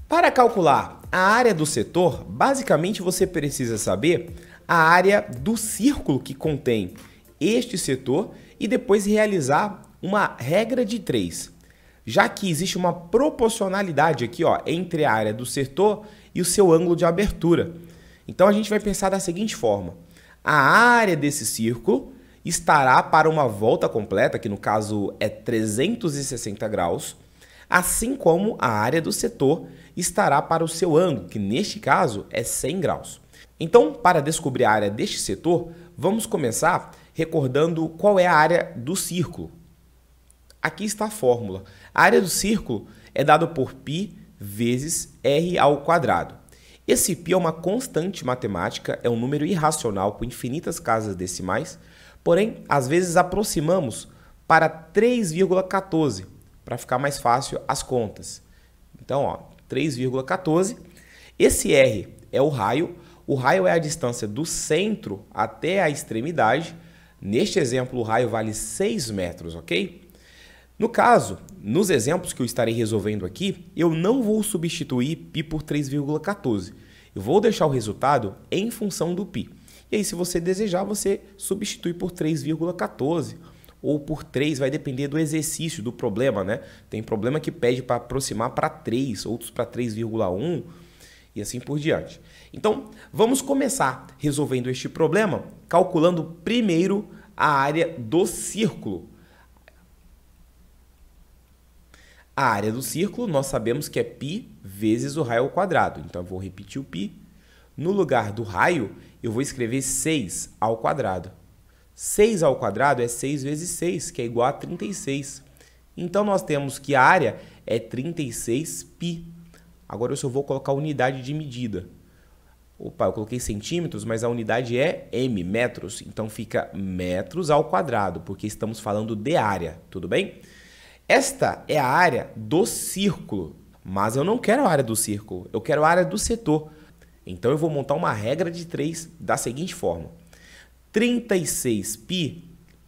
Para calcular a área do setor, basicamente você precisa saber a área do círculo que contém este setor e depois realizar uma regra de 3, já que existe uma proporcionalidade aqui, ó, entre a área do setor e o seu ângulo de abertura. Então a gente vai pensar da seguinte forma: a área desse círculo estará para uma volta completa, que no caso é 360 graus, assim como a área do setor estará para o seu ângulo, que neste caso é 100 graus. Então, para descobrir a área deste setor, vamos começar recordando qual é a área do círculo. Aqui está a fórmula. A área do círculo é dada por π vezes r ao quadrado. Esse π é uma constante matemática, é um número irracional com infinitas casas decimais, porém, às vezes aproximamos para 3,14, para ficar mais fácil as contas. Então, ó, 3,14. Esse r é o raio é a distância do centro até a extremidade. Neste exemplo, o raio vale 6 metros, ok? No caso, nos exemplos que eu estarei resolvendo aqui, eu não vou substituir π por 3,14. Eu vou deixar o resultado em função do π. E aí, se você desejar, você substitui por 3,14 ou por 3, vai depender do exercício, do problema, né? Tem problema que pede para aproximar para 3, outros para 3,1 e assim por diante. Então, vamos começar resolvendo este problema calculando primeiro a área do círculo. A área do círculo nós sabemos que é π vezes o raio ao quadrado. Então, eu vou repetir o π. No lugar do raio, eu vou escrever 6 ao quadrado. 6 ao quadrado é 6 vezes 6, que é igual a 36. Então, nós temos que a área é 36π. Agora, eu só vou colocar a unidade de medida. Opa, eu coloquei centímetros, mas a unidade é m, metros. Então, fica metros ao quadrado, porque estamos falando de área, tudo bem? Esta é a área do círculo, mas eu não quero a área do círculo, eu quero a área do setor. Então, eu vou montar uma regra de 3 da seguinte forma. 36π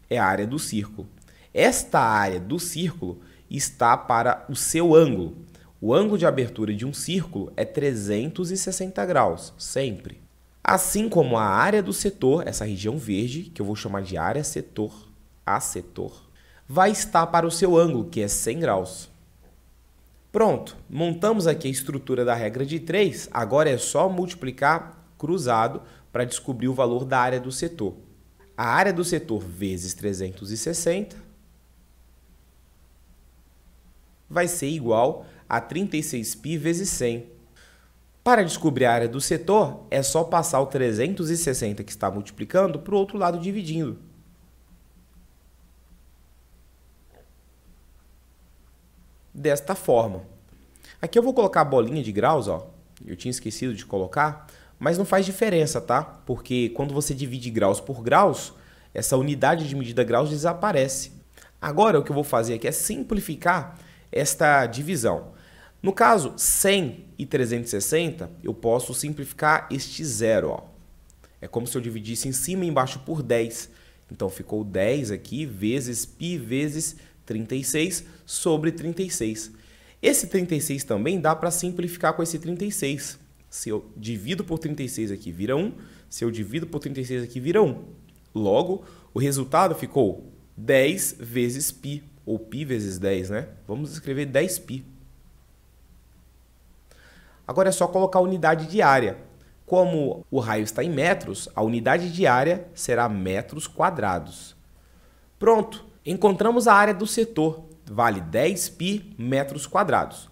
é a área do círculo. Esta área do círculo está para o seu ângulo. O ângulo de abertura de um círculo é 360 graus, sempre. Assim como a área do setor, essa região verde, que eu vou chamar de área setor, a setor, vai estar para o seu ângulo, que é 100 graus. Pronto, montamos aqui a estrutura da regra de 3, agora é só multiplicar cruzado para descobrir o valor da área do setor. A área do setor vezes 360 vai ser igual a 36π vezes 100. Para descobrir a área do setor, é só passar o 360 que está multiplicando para o outro lado dividindo. Desta forma. Aqui eu vou colocar a bolinha de graus, ó. Eu tinha esquecido de colocar, mas não faz diferença, tá? Porque quando você divide graus por graus, essa unidade de medida graus desaparece. Agora, o que eu vou fazer aqui é simplificar esta divisão. No caso, 100 e 360, eu posso simplificar este zero, ó. É como se eu dividisse em cima e embaixo por 10. Então, ficou 10 aqui, vezes π vezes 36 sobre 36. Esse 36 também dá para simplificar com esse 36. Se eu divido por 36 aqui, vira 1. Se eu divido por 36 aqui, vira 1. Logo, o resultado ficou 10 vezes π, ou π vezes 10, né? Vamos escrever 10π. Agora é só colocar a unidade de área. Como o raio está em metros, a unidade de área será metros quadrados. Pronto, encontramos a área do setor. Vale 10π metros quadrados.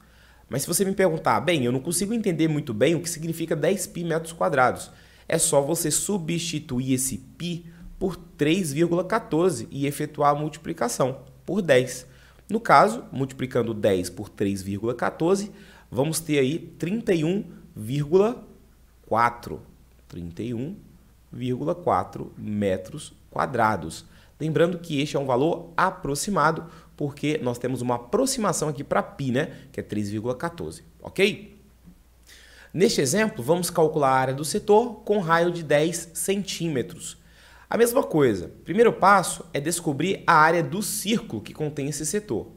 Mas se você me perguntar, bem, eu não consigo entender muito bem o que significa 10π metros quadrados. É só você substituir esse π por 3,14 e efetuar a multiplicação por 10. No caso, multiplicando 10 por 3,14, vamos ter aí 31,4. 31,4 metros quadrados. Lembrando que este é um valor aproximado, porque nós temos uma aproximação aqui para π, né? Que é 3,14, ok? Neste exemplo, vamos calcular a área do setor com raio de 10 centímetros. A mesma coisa, primeiro passo é descobrir a área do círculo que contém esse setor.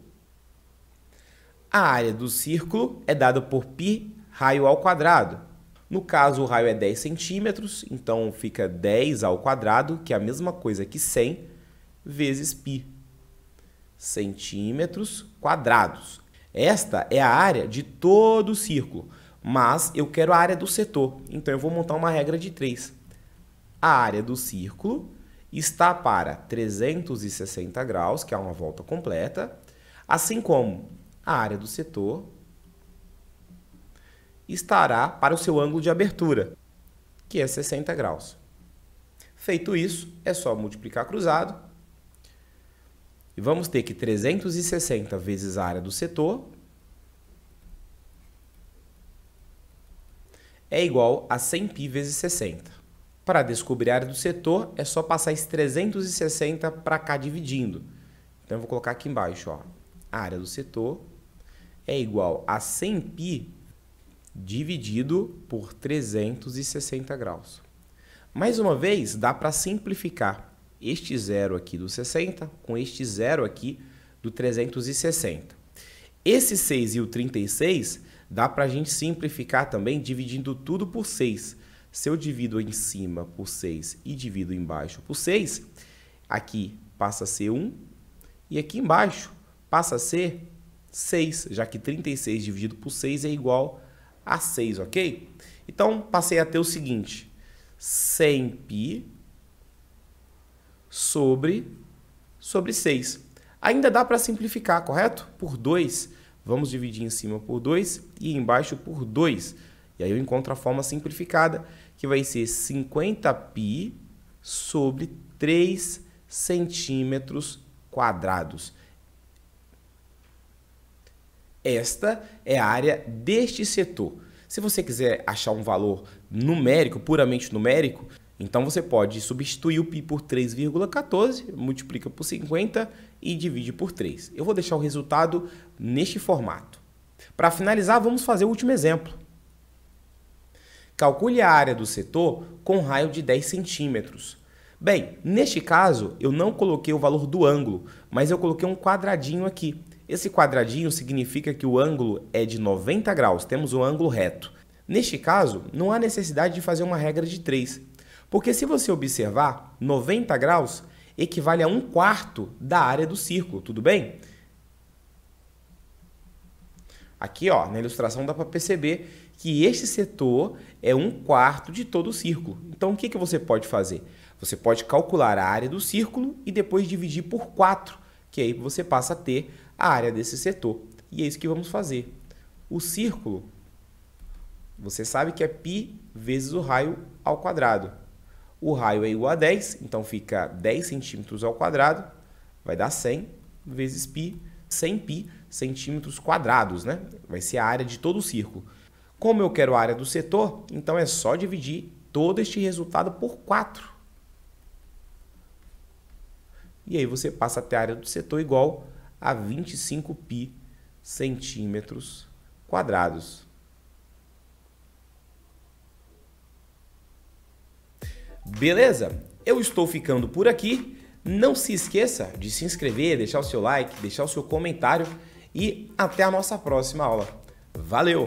A área do círculo é dada por π raio ao quadrado. No caso, o raio é 10 centímetros, então fica 10 ao quadrado, que é a mesma coisa que 100 vezes π. Centímetros quadrados. Esta é a área de todo o círculo, mas eu quero a área do setor, então eu vou montar uma regra de 3. A área do círculo está para 360 graus, que é uma volta completa, assim como a área do setor estará para o seu ângulo de abertura, que é 60 graus. Feito isso, é só multiplicar cruzado. E vamos ter que 360 vezes a área do setor é igual a 100π vezes 60. Para descobrir a área do setor, é só passar esse 360 para cá dividindo. Então, eu vou colocar aqui embaixo, ó, a área do setor é igual a 100π dividido por 360 graus. Mais uma vez, dá para simplificar este zero aqui do 60 com este zero aqui do 360. Esse 6 e o 36 dá para a gente simplificar também dividindo tudo por 6. Se eu divido em cima por 6 e divido embaixo por 6, aqui passa a ser 1 e aqui embaixo passa a ser 6, já que 36 dividido por 6 é igual a 6, ok? Então, passei a ter o seguinte, 100π sobre 6. Ainda dá para simplificar, correto? Por 2, vamos dividir em cima por 2 e embaixo por 2. E aí eu encontro a forma simplificada, que vai ser 50π sobre 3 centímetros quadrados. Esta é a área deste setor. Se você quiser achar um valor numérico, puramente numérico, então você pode substituir o π por 3,14, multiplica por 50 e divide por 3. Eu vou deixar o resultado neste formato. Para finalizar, vamos fazer o último exemplo. Calcule a área do setor com um raio de 10 centímetros. Bem, neste caso, eu não coloquei o valor do ângulo, mas eu coloquei um quadradinho aqui. Esse quadradinho significa que o ângulo é de 90 graus, temos um ângulo reto. Neste caso, não há necessidade de fazer uma regra de 3, porque se você observar, 90 graus equivale a 1/4 da área do círculo, tudo bem? Aqui, ó, na ilustração dá para perceber que este setor é 1/4 de todo o círculo. Então, o que você pode fazer? Você pode calcular a área do círculo e depois dividir por 4, que aí você passa a ter a área desse setor. E é isso que vamos fazer. O círculo, você sabe que é π vezes o raio ao quadrado. O raio é igual a 10, então fica 10 centímetros ao quadrado, vai dar 100 vezes π, 100π centímetros quadrados, né? Vai ser a área de todo o círculo. Como eu quero a área do setor, então é só dividir todo este resultado por 4. E aí você passa a ter a área do setor igual a 25π centímetros quadrados. Beleza? Eu estou ficando por aqui. Não se esqueça de se inscrever, deixar o seu like, deixar o seu comentário e até a nossa próxima aula. Valeu!